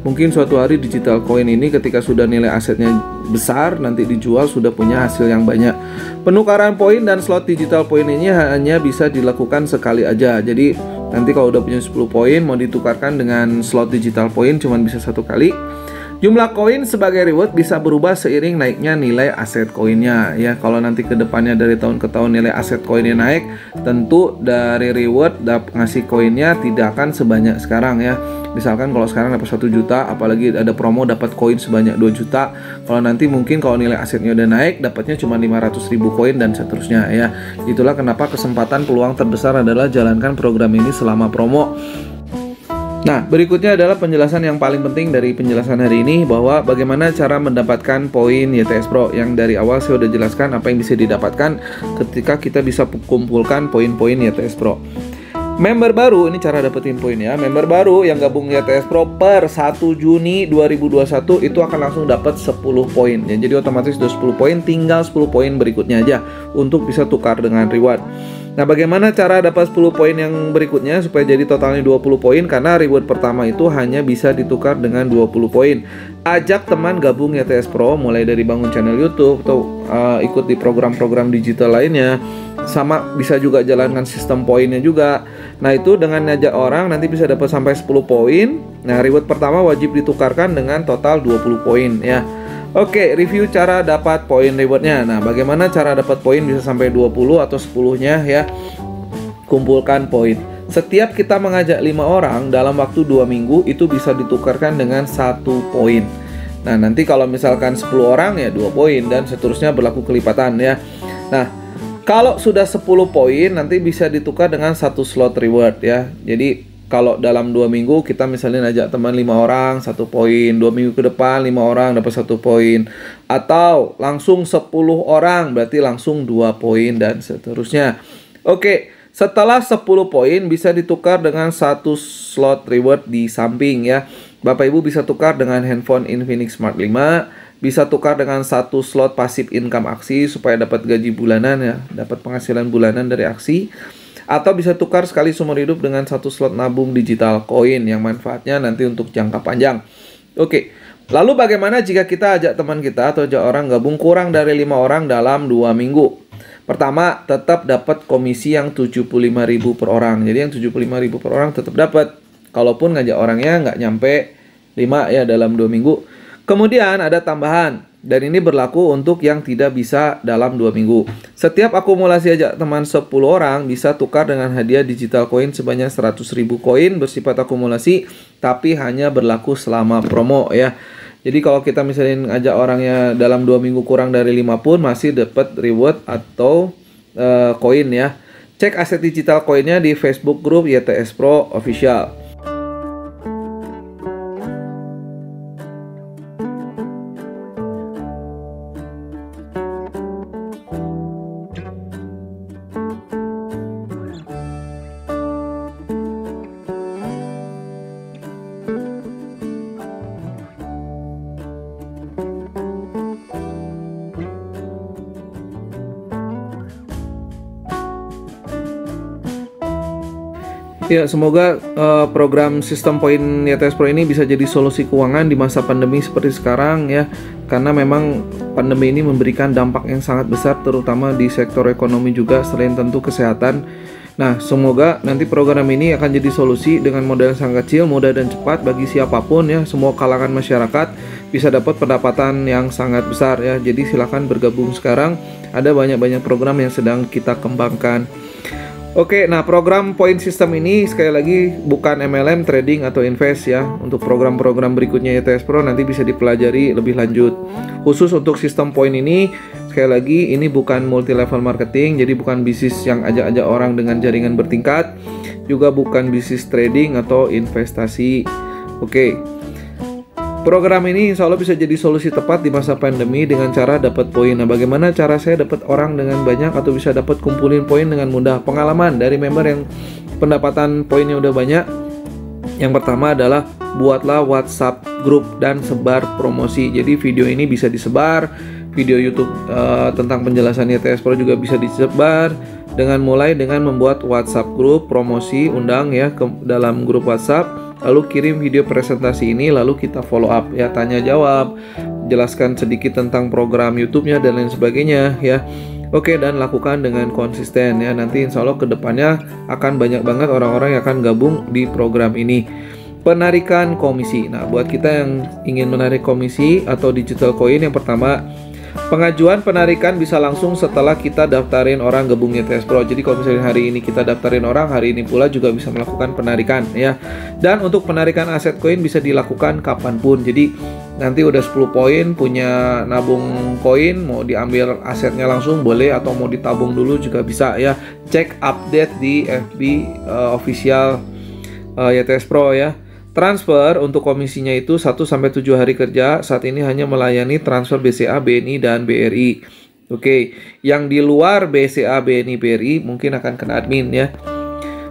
Mungkin suatu hari digital coin ini ketika sudah nilai asetnya besar, nanti dijual sudah punya hasil yang banyak. Penukaran poin dan slot digital coin ini hanya bisa dilakukan sekali aja. Jadi nanti kalau udah punya 10 poin mau ditukarkan dengan slot digital coin cuman bisa 1 kali. Jumlah koin sebagai reward bisa berubah seiring naiknya nilai aset koinnya ya. Kalau nanti ke depannya dari tahun ke tahun nilai aset koinnya naik, tentu dari reward ngasih koinnya tidak akan sebanyak sekarang ya. Misalkan kalau sekarang dapat 1 juta, apalagi ada promo dapat koin sebanyak 2 juta. Kalau nanti mungkin kalau nilai asetnya udah naik, dapatnya cuma 500.000 koin dan seterusnya ya. Itulah kenapa kesempatan peluang terbesar adalah jalankan program ini selama promo. Nah, berikutnya adalah penjelasan yang paling penting dari penjelasan hari ini, bahwa bagaimana cara mendapatkan poin YTS Pro. Yang dari awal saya udah jelaskan apa yang bisa didapatkan ketika kita bisa kumpulkan poin-poin YTS Pro. Member baru, ini cara dapetin poin ya. Member baru yang gabung YTS Pro per 1 Juni 2021 itu akan langsung dapat 10 poin ya. Jadi otomatis udah 10 poin, tinggal 10 poin berikutnya aja untuk bisa tukar dengan reward. Nah, bagaimana cara dapat 10 poin yang berikutnya supaya jadi totalnya 20 poin? Karena reward pertama itu hanya bisa ditukar dengan 20 poin. Ajak teman gabung YTS Pro, mulai dari bangun channel YouTube atau ikut di program-program digital lainnya. Sama bisa juga jalankan sistem poinnya juga. Nah, itu dengan ngajak orang nanti bisa dapat sampai 10 poin. Nah, reward pertama wajib ditukarkan dengan total 20 poin ya. Oke, review cara dapat poin rewardnya. Nah, bagaimana cara dapat poin bisa sampai 20 atau 10-nya ya? Kumpulkan poin. Setiap kita mengajak 5 orang dalam waktu 2 minggu itu bisa ditukarkan dengan 1 poin. Nah, nanti kalau misalkan 10 orang ya 2 poin dan seterusnya berlaku kelipatan ya. Nah, kalau sudah 10 poin nanti bisa ditukar dengan 1 slot reward ya. Jadi kalau dalam 2 minggu kita misalnya ajak teman 5 orang 1 poin, 2 minggu ke depan 5 orang dapat 1 poin, atau langsung 10 orang berarti langsung 2 poin dan seterusnya. Oke, setelah 10 poin bisa ditukar dengan 1 slot reward di samping ya. Bapak Ibu bisa tukar dengan handphone Infinix Smart 5, bisa tukar dengan 1 slot passive income aksi supaya dapat gaji bulanan ya, dapat penghasilan bulanan dari aksi. Atau bisa tukar sekali seumur hidup dengan 1 slot nabung digital koin yang manfaatnya nanti untuk jangka panjang. Oke, lalu bagaimana jika kita ajak teman kita atau ajak orang gabung kurang dari 5 orang dalam 2 minggu? Pertama, tetap dapat komisi yang 75.000 per orang. Jadi yang 75.000 per orang tetap dapat. Kalaupun ngajak orangnya nggak nyampe 5 ya dalam 2 minggu. Kemudian ada tambahan. Dan ini berlaku untuk yang tidak bisa dalam 2 minggu. Setiap akumulasi ajak teman 10 orang bisa tukar dengan hadiah digital koin sebanyak 100.000 koin bersifat akumulasi, tapi hanya berlaku selama promo ya. Jadi kalau kita misalnya ngajak orangnya dalam 2 minggu kurang dari 5 pun masih dapat reward atau koin ya. Cek aset digital koinnya di Facebook grup YTS Pro Official. Ya, semoga program sistem poin YTS Pro ini bisa jadi solusi keuangan di masa pandemi seperti sekarang ya. Karena memang pandemi ini memberikan dampak yang sangat besar terutama di sektor ekonomi juga selain tentu kesehatan. Nah, semoga nanti program ini akan jadi solusi dengan modal yang sangat kecil, mudah dan cepat bagi siapapun ya. Semua kalangan masyarakat bisa dapat pendapatan yang sangat besar ya. Jadi silakan bergabung sekarang. Ada banyak-banyak program yang sedang kita kembangkan. Oke, nah program point system ini sekali lagi bukan MLM, trading, atau invest ya. Untuk program-program berikutnya YTS Pro nanti bisa dipelajari lebih lanjut. Khusus untuk sistem point ini, sekali lagi ini bukan multi level marketing, jadi bukan bisnis yang ajak-ajak orang dengan jaringan bertingkat, juga bukan bisnis trading atau investasi. Oke. Program ini insya Allah bisa jadi solusi tepat di masa pandemi dengan cara dapat poin. Nah, bagaimana cara saya dapat orang dengan banyak atau bisa dapat kumpulin poin dengan mudah? Pengalaman dari member yang pendapatan poinnya udah banyak. Yang pertama adalah buatlah WhatsApp grup dan sebar promosi. Jadi video ini bisa disebar, video YouTube tentang penjelasan YTS Pro juga bisa disebar. Dengan membuat WhatsApp grup promosi, undang ya ke dalam grup WhatsApp. Lalu kirim video presentasi ini, lalu kita follow up ya, tanya jawab, jelaskan sedikit tentang program YouTube-nya dan lain sebagainya ya. Oke, dan lakukan dengan konsisten ya. Nanti insya Allah kedepannya akan banyak banget orang-orang yang akan gabung di program ini. Penarikan komisi. Nah, buat kita yang ingin menarik komisi atau digital coin, yang pertama, pengajuan penarikan bisa langsung setelah kita daftarin orang gabung YTS Pro. Jadi kalau misalnya hari ini kita daftarin orang, hari ini pula juga bisa melakukan penarikan ya. Dan untuk penarikan aset koin bisa dilakukan kapanpun. Jadi nanti udah 10 poin punya nabung koin, mau diambil asetnya langsung boleh, atau mau ditabung dulu juga bisa ya. Cek update di FB official YTS Pro ya. Transfer untuk komisinya itu 1-7 hari kerja. Saat ini hanya melayani transfer BCA, BNI, dan BRI. Oke, yang di luar BCA, BNI, BRI mungkin akan kena admin ya.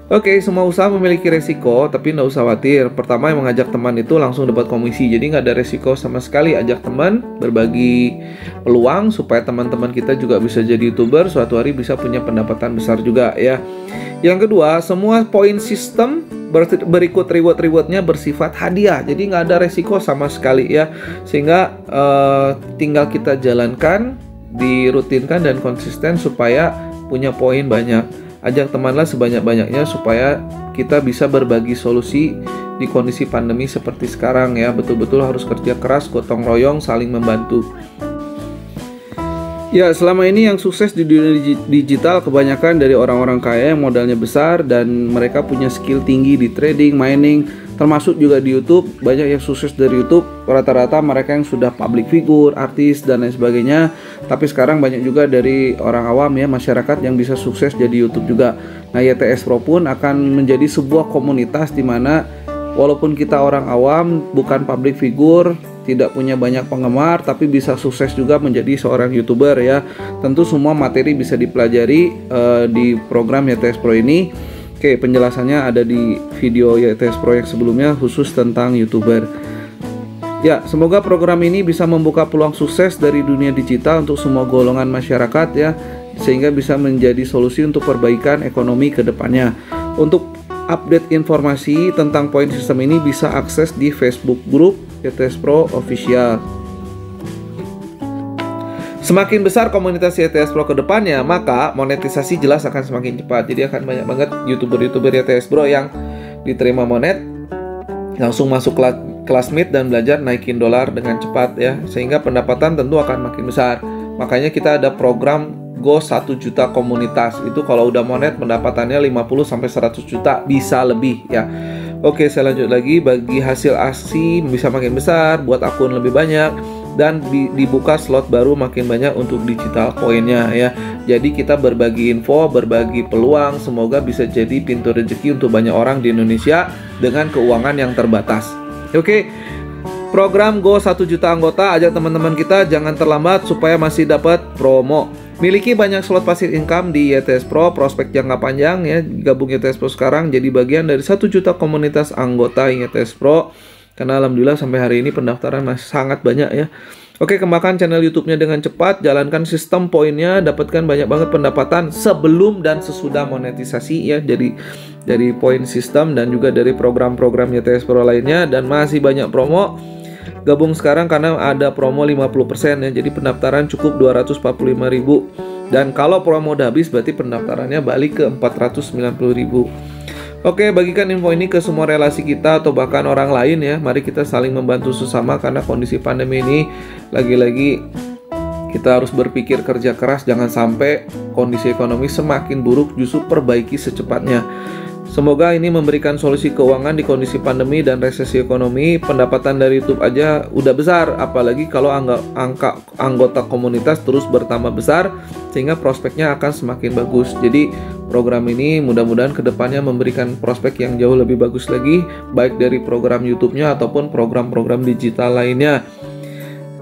Oke, semua usaha memiliki resiko, tapi nggak usah khawatir. Pertama, yang mengajak teman itu langsung dapat komisi. Jadi nggak ada resiko sama sekali. Ajak teman, berbagi peluang supaya teman-teman kita juga bisa jadi YouTuber. Suatu hari bisa punya pendapatan besar juga ya. Yang kedua, semua poin sistem berikut reward-rewardnya bersifat hadiah. Jadi nggak ada resiko sama sekali ya. Sehingga tinggal kita jalankan, dirutinkan dan konsisten supaya punya poin banyak. ajak temanlah sebanyak-banyaknya supaya kita bisa berbagi solusi di kondisi pandemi seperti sekarang ya. Betul-betul harus kerja keras, gotong royong, saling membantu. Ya, selama ini yang sukses di dunia digital kebanyakan dari orang-orang kaya yang modalnya besar dan mereka punya skill tinggi di trading, mining, termasuk juga di YouTube. Banyak yang sukses dari YouTube, rata-rata mereka yang sudah public figure, artis, dan lain sebagainya. Tapi sekarang banyak juga dari orang awam ya, masyarakat yang bisa sukses jadi YouTube juga. Nah, YTS Pro pun akan menjadi sebuah komunitas di mana walaupun kita orang awam, bukan public figure, tidak punya banyak penggemar, tapi bisa sukses juga menjadi seorang YouTuber ya. Tentu semua materi bisa dipelajari di program YTS Pro ini. Oke, penjelasannya ada di video YTS Pro yang sebelumnya khusus tentang YouTuber. Ya, semoga program ini bisa membuka peluang sukses dari dunia digital untuk semua golongan masyarakat ya, sehingga bisa menjadi solusi untuk perbaikan ekonomi ke depannya. Untuk update informasi tentang poin sistem ini bisa akses di Facebook Group YTS Pro Official. Semakin besar komunitas YTS Pro ke depannya, maka monetisasi jelas akan semakin cepat. Jadi akan banyak banget YouTuber YTS Pro yang diterima monet, langsung masuk kelas mid dan belajar naikin dolar dengan cepat ya, sehingga pendapatan tentu akan makin besar. Makanya kita ada program Go 1 juta komunitas. Itu kalau udah monet pendapatannya 50-100 juta, bisa lebih ya. Oke, saya lanjut lagi. Bagi hasil aksi bisa makin besar, buat akun lebih banyak, dan dibuka slot baru makin banyak untuk digital coinnya ya. Jadi kita berbagi info, berbagi peluang, semoga bisa jadi pintu rezeki untuk banyak orang di Indonesia dengan keuangan yang terbatas. Oke, program Go 1 juta anggota, ajak teman-teman kita jangan terlambat supaya masih dapat promo. Miliki banyak slot passive income di YTS Pro, prospek jangka panjang ya. Gabung YTS Pro sekarang jadi bagian dari 1 juta komunitas anggota YTS Pro. Karena alhamdulillah sampai hari ini pendaftaran masih sangat banyak ya. Oke, kembangkan channel YouTube-nya dengan cepat, jalankan sistem poinnya, dapatkan banyak banget pendapatan sebelum dan sesudah monetisasi ya. Jadi dari poin sistem dan juga dari program-program YTS Pro lainnya, dan masih banyak promo. Gabung sekarang karena ada promo 50% ya. Jadi pendaftaran cukup 245.000. Dan kalau promo udah habis berarti pendaftarannya balik ke 490.000. Oke, bagikan info ini ke semua relasi kita atau bahkan orang lain ya. Mari kita saling membantu sesama karena kondisi pandemi ini lagi-lagi kita harus berpikir kerja keras, jangan sampai kondisi ekonomi semakin buruk, justru perbaiki secepatnya. Semoga ini memberikan solusi keuangan di kondisi pandemi dan resesi ekonomi. Pendapatan dari YouTube aja udah besar, apalagi kalau angka anggota komunitas terus bertambah besar, sehingga prospeknya akan semakin bagus. Jadi program ini mudah-mudahan kedepannya memberikan prospek yang jauh lebih bagus lagi, baik dari program YouTube-nya ataupun program-program digital lainnya.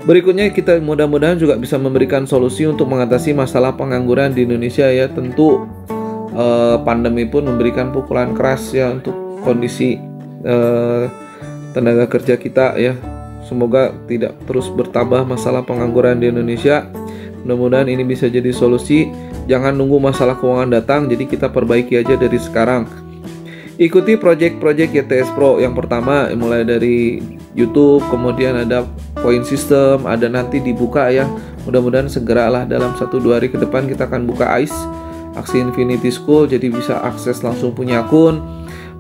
Berikutnya kita mudah-mudahan juga bisa memberikan solusi untuk mengatasi masalah pengangguran di Indonesia ya. Tentu pandemi pun memberikan pukulan keras ya untuk kondisi tenaga kerja kita ya. Semoga tidak terus bertambah masalah pengangguran di Indonesia. Mudah-mudahan ini bisa jadi solusi. Jangan nunggu masalah keuangan datang, jadi kita perbaiki aja dari sekarang. Ikuti project-project YTS Pro. Yang pertama mulai dari YouTube, kemudian ada point system, ada nanti dibuka ya. Mudah-mudahan segeralah dalam 1-2 hari ke depan kita akan buka ICE, Aksi Infinity School, jadi bisa akses langsung punya akun.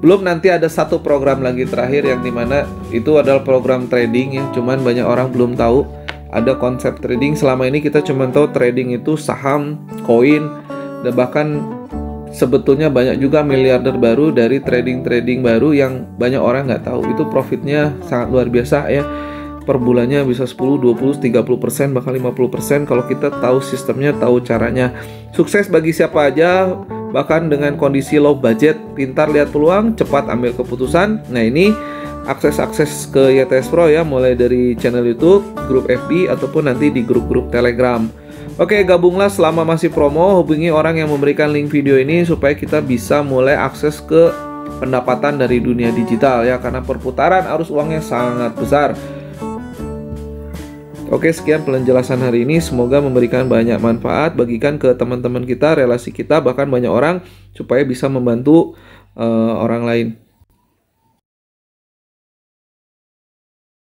Belum nanti ada satu program lagi terakhir yang dimana itu adalah program trading yang cuman banyak orang belum tahu ada konsep trading. Selama ini kita cuma tahu trading itu saham, koin, dan bahkan sebetulnya banyak juga miliarder baru dari trading baru yang banyak orang nggak tahu. Itu profitnya sangat luar biasa ya. Per bulannya bisa 10, 20, 30%, bahkan 50% kalau kita tahu sistemnya, tahu caranya. Sukses bagi siapa aja, bahkan dengan kondisi low budget, pintar lihat peluang, cepat ambil keputusan. Nah ini akses ke YTS Pro ya, mulai dari channel YouTube, grup FB, ataupun nanti di grup-grup Telegram. Oke, gabunglah selama masih promo, hubungi orang yang memberikan link video ini supaya kita bisa mulai akses ke pendapatan dari dunia digital ya, karena perputaran arus uangnya sangat besar. Oke, sekian penjelasan hari ini, semoga memberikan banyak manfaat. Bagikan ke teman-teman kita, relasi kita, bahkan banyak orang supaya bisa membantu orang lain.